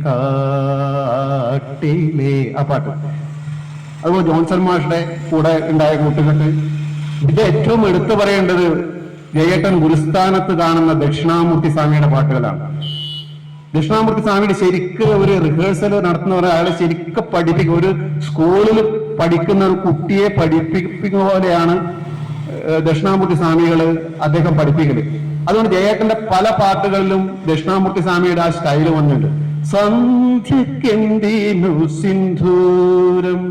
കാട്ടിലെ ആ പാട്ട്, അതുപോലെ ജോൺസൺ മാഷിന്റെ കൂടെ ഉണ്ടായ കൂട്ടുകെട്ട്. ഇത് ഏറ്റവും എടുത്തു പറയേണ്ടത് ജയേട്ടൻ ഗുരുസ്ഥാനത്ത് കാണുന്ന ദക്ഷിണാമൂർത്തി സ്വാമിയുടെ പാട്ടുകളാണ്. ദക്ഷിണാമൂർത്തി സ്വാമിയുടെ ശരിക്ക് ഒരു റിഹേഴ്സൽ നടത്തുന്ന ഒരാളെ ശരിക്കും പഠിപ്പിക്കും. ഒരു സ്കൂളിൽ പഠിക്കുന്ന ഒരു കുട്ടിയെ പഠിപ്പിക്കുന്ന പോലെയാണ് ദക്ഷിണാമൂർത്തി സ്വാമികള് അദ്ദേഹം പഠിപ്പിക്കല്. അതുകൊണ്ട് ജയേട്ടന്റെ പല പാട്ടുകളിലും ദക്ഷിണാമൂർത്തി സ്വാമിയുടെ ആ സ്റ്റൈല് വന്നിട്ടുണ്ട്. സന്ധ്യക്കെന്തിനു സിന്ധൂരം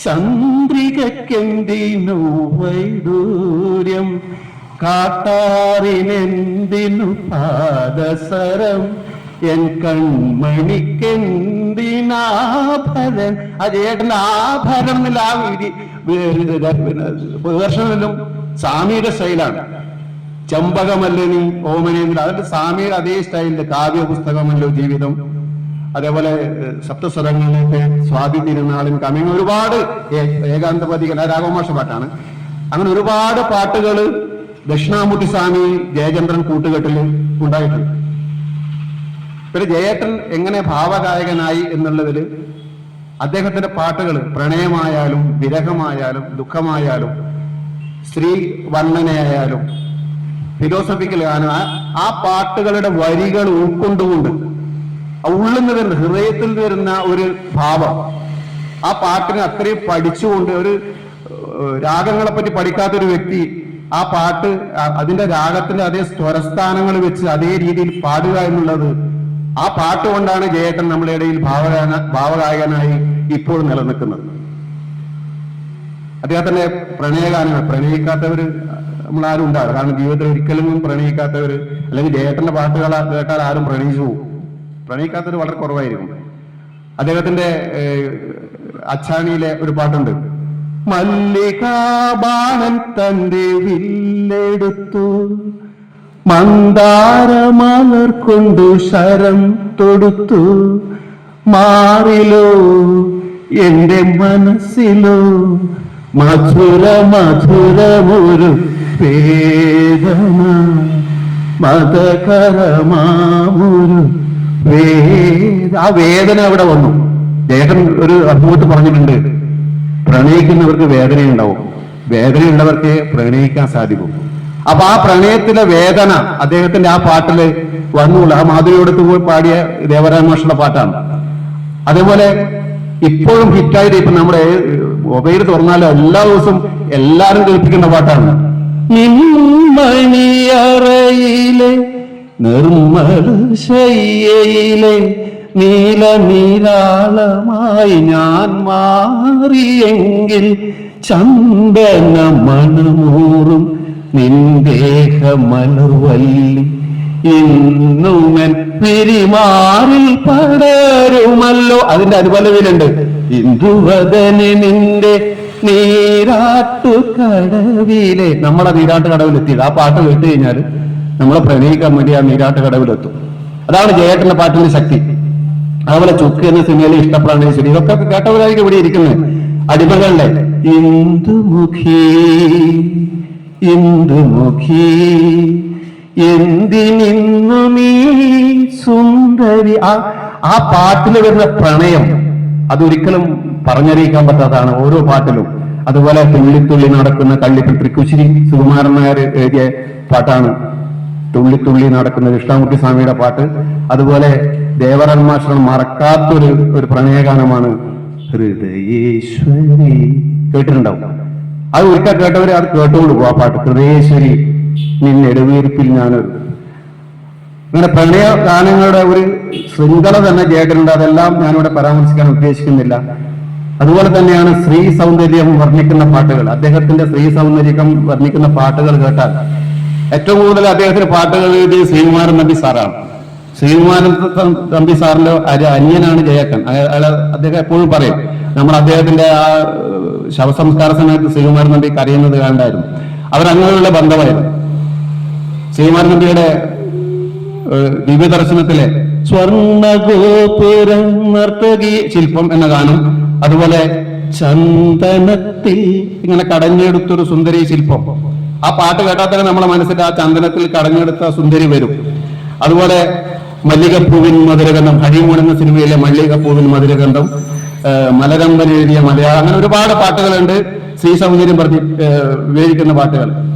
ചന്ദ്രികക്കെന്തിനു വൈഡൂര്യം കാട്ടാറിനെന്തിനു പാദസരം എൻ കൺമണിക്കെന്തിനാഭരൻ. ആ ജയേട്ടന്റെ ആഭരണം എന്നില്ല ആ പ്രദർശനത്തിലും സ്വാമിയുടെ സ്റ്റൈലാണ്. ചമ്പകമല്ലനി ഓമനേന്ദ്ര, അതിന്റെ സ്വാമിയുടെ അതേ സ്റ്റൈലിന്റെ കാവ്യ പുസ്തകമല്ലോ ജീവിതം, അതേപോലെ സപ്തസ്വരങ്ങളിലേക്ക് സ്വാതി തിരുനാളിൻ കമ്മിങ്, ഒരുപാട് ഏകാന്തപതികൻ രാഘവമാഷ പാട്ടാണ്. അങ്ങനെ ഒരുപാട് പാട്ടുകൾ ദക്ഷിണാമൂർത്തി സ്വാമി ജയചന്ദ്രൻ കൂട്ടുകെട്ടിൽ ഉണ്ടായിട്ടുണ്ട്. പിന്നെ ജയേട്ടൻ എങ്ങനെ ഭാവഗായകനായി എന്നുള്ളതിൽ അദ്ദേഹത്തിന്റെ പാട്ടുകൾ പ്രണയമായാലും വിരഹമായാലും ദുഃഖമായാലും സ്ത്രീ വർണ്ണനയായാലും ഫിലോസഫിക്കൽ ഗാനം, ആ പാട്ടുകളുടെ വരികൾ ഉൾക്കൊണ്ടുകൊണ്ട് ഉള്ളിൽ നിന്ന് വരുന്ന ഹൃദയത്തിൽ വരുന്ന ഒരു ഭാവം, ആ പാട്ടിനെ അത്രയും പഠിച്ചുകൊണ്ട്, ഒരു രാഗങ്ങളെ പറ്റി പഠിക്കാത്തൊരു വ്യക്തി ആ പാട്ട് അതിന്റെ രാഗത്തിന്റെ അതേ സ്വരസ്ഥാനങ്ങൾ വെച്ച് അതേ രീതിയിൽ പാടുക എന്നുള്ളത്, ആ പാട്ട് കൊണ്ടാണ് ജയേട്ടൻ നമ്മുടെ ഇടയിൽ ഭാവഗായകനായി ഇപ്പോൾ നിലനിൽക്കുന്നത്. അദ്ദേഹത്തിന്റെ പ്രണയഗാനങ്ങൾ പ്രണയിക്കാത്തവര് നമ്മളാരും ഉണ്ടാവില്ല. കാരണം ജീവിതത്തിൽ ഒരിക്കലും പ്രണയിക്കാത്തവര്, അല്ലെങ്കിൽ ജയേട്ടന്റെ പാട്ടുകൾ കേട്ടാൽ ആരും പ്രണയിച്ചു പോകും. പ്രണയിക്കാത്തവര് വളരെ കുറവായിരിക്കും. അദ്ദേഹത്തിന്റെ അച്ചാണിയിലെ ഒരു പാട്ടുണ്ട്, മല്ലികാബാണൻ തന്റെ വില്ലെടുത്തു മന്ദാരമലർ കൊണ്ടു ശരം തൊടുത്തു മാറിലോ എന്റെ മനസ്സിലോ മധുര മധുരമൊരു വേദന മതകരമാമൊരു ആ വേദന അവിടെ വന്നു. ജയേട്ടൻ ഒരു അഭിമുഖത്ത് പറഞ്ഞിട്ടുണ്ട്, പ്രണയിക്കുന്നവർക്ക് വേദനയുണ്ടാവും, വേദനയുള്ളവർക്ക് പ്രണയിക്കാൻ സാധിക്കും. അപ്പൊ ആ പ്രണയത്തിലെ വേദന അദ്ദേഹത്തിന്റെ ആ പാട്ടില് വന്നുള്ളൂ. ആ മാധുരിയോടത്ത് പോയി പാടിയ ദേവരാജ മാഷുള്ള പാട്ടാണ്. അതേപോലെ ഇപ്പോഴും ഹിറ്റായിട്ട് ഇപ്പൊ നമ്മുടെ മൊബൈൽ തുറന്നാലും എല്ലാ ദിവസവും എല്ലാരും കേൾപ്പിക്കുന്ന പാട്ടാണ്, നിമ്മണിയറയിലെ നിർമ്മല ശയ്യയിലെ നീല നീരാളമായി ഞാൻ മാറിയെങ്കിൽ ചന്ദന മണമൂറും നിന്ദേഹ മലർവല്ലി ഇന്നുമൻ പെരുമാറിൽ പടരുമല്ലോ. അതിന്റെ അനുപല്ലവിയിലുണ്ട്, ഇന്ദുവദനെ നിന്റെ നീരാട്ടു കടവിലെ. നമ്മളെ നീരാട്ട് കടവിലെത്തിയത് ആ പാട്ട് കേട്ട് കഴിഞ്ഞാൽ നമ്മളെ പ്രണയിക്കാൻ വേണ്ടി ആ നീരാട്ട് കടവിലെത്തും. അതാണ് ജയേട്ടന്റെ പാട്ടിന്റെ ശക്തി. അതുപോലെ ചുക്ക് എന്ന സിനിമയിലെ ഇഷ്ടപ്പെടാൻ ശരി, ഇതൊക്കെ കേട്ടവരായിരിക്കും ഇവിടെ ഇരിക്കുന്നത്. അടിമകളുടെ ഇന്ദുമുഖി ഇന്ദുമുഖി എന്തിനിന്നു നീ സുന്ദരി, ആ പാട്ടിൽ വരുന്ന പ്രണയം അതൊരിക്കലും പറഞ്ഞറിയിക്കാൻ പറ്റാത്തതാണ് ഓരോ പാട്ടിലും. അതുപോലെ തുള്ളിത്തുള്ളി നടക്കുന്ന കള്ളിപ്പിൽ തൃക്കുശ്ശേരി സുകുമാരൻ നായർ എഴുതിയ പാട്ടാണ് തുള്ളിത്തുള്ളി നടക്കുന്ന കൃഷ്ണമൂർത്തി സ്വാമിയുടെ പാട്ട്. അതുപോലെ ദേവരാജ മാസ്റ്റർ മറക്കാത്തൊരു പ്രണയഗാനമാണ് ഹൃദയേശ്വരി, കേട്ടിട്ടുണ്ടാവും. അത് ഒരിക്കൽ കേട്ടവരെ അത് കേട്ടുകൊണ്ട് പോകും. ആ പാട്ട് ഹൃദയേശ്വരി നിന്നെടുവീർപ്പിൽ ഞാനൊരു, അങ്ങനെ പ്രണയ ഗാനങ്ങളുടെ ഒരു ശൃംഖല തന്നെ ജയേട്ടനുണ്ട്. അതെല്ലാം ഞാനിവിടെ പരാമർശിക്കാൻ ഉദ്ദേശിക്കുന്നില്ല. അതുപോലെ തന്നെയാണ് സ്ത്രീ സൗന്ദര്യം വർണ്ണിക്കുന്ന പാട്ടുകൾ. അദ്ദേഹത്തിന്റെ സ്ത്രീ സൗന്ദര്യം വർണ്ണിക്കുന്ന പാട്ടുകൾ കേട്ടാൽ ഏറ്റവും കൂടുതൽ അദ്ദേഹത്തിന് പാട്ടുകൾ എഴുതിയ ശ്രീകുമാരൻ നമ്പി സാറാണ്. ശ്രീകുമാരൻ നമ്പി സാറിന്റെ അനിയനാണ് ജയേട്ടൻ. അദ്ദേഹം എപ്പോഴും പറയും, നമ്മൾ അദ്ദേഹത്തിന്റെ ആ ശവസംസ്കാര സമയത്ത് ശ്രീകുമാരൻ നമ്പി കരയുന്നത് കണ്ടായിരുന്നു. അവരങ്ങനെയുള്ള ബന്ധമായിരുന്നു. ശ്രീകുമാരൻ നമ്പിയുടെ ദിവ്യദർശനത്തിലെ സ്വർണഗോപുരം നർത്തകി ശില്പം എന്ന ഗാനം, അതുപോലെ ചന്ദനത്തിൽ ഇങ്ങനെ കടഞ്ഞെടുത്തൊരു സുന്ദരി ശില്പം, ആ പാട്ട് കേട്ടാൽ തന്നെ നമ്മളെ മനസ്സിൽ ആ ചന്ദനത്തിൽ കടഞ്ഞെടുത്ത സുന്ദരി വരും. അതുപോലെ മല്ലികപ്പൂവിൻ മധുരഗന്ധം, ഹണിമൂൺ എന്ന സിനിമയിലെ മല്ലികപ്പൂവിൻ മധുരഗന്ധം, മലരമ്പൻ എഴുതിയ മലയാളം, അങ്ങനെ ഒരുപാട് പാട്ടുകളുണ്ട്. ശ്രീ സൗന്ദര്യം പറഞ്ഞ് ഉപയോഗിക്കുന്ന പാട്ടുകൾ.